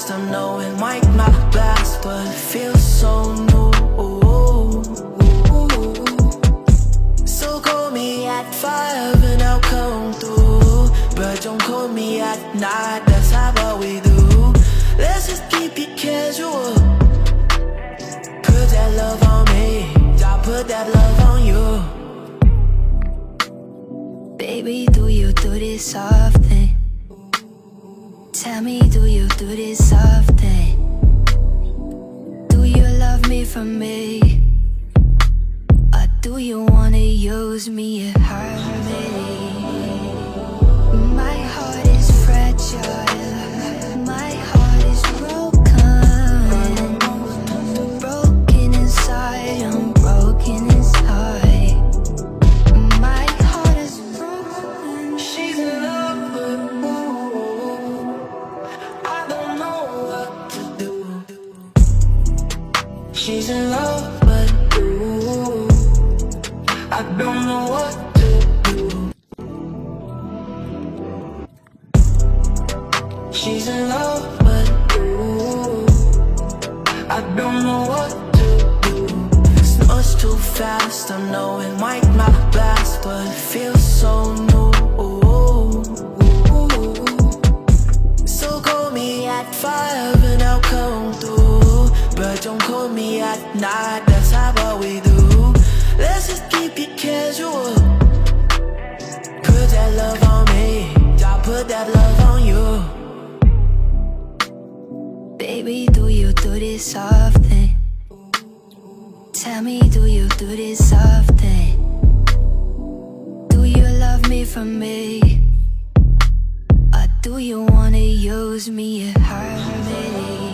fast, I'm knowing might not last, but it feels so new. So call me at 5 and I'll come through, but don't call me at night, that's how what we do. Let's just keep it casual. Put that love on me, I'll put that love on you. Baby, do you do this often? Tell me, do you do this often? Do you love me for me? Or do you wanna use me and hurt me? My heart is fragile, my heart is broken. Broken inside, I'm broken inside. My heart is broken. She's in love, but ooh, I don't know what to do. She's in love, but ooh, I don't know what to do. She's in love, but ooh, I don't know what to do. It's much too fast, I know it might not last, but it feels so new. So call me at 5 and I'll come through, but don't call me at night, that's how what we do. Let's just keep it casual. Put that love on me, I'll put that love on you. Baby, do you do this often? Tell me, do you do this often? Do you love me for me? Or do you wanna use me and hurt me?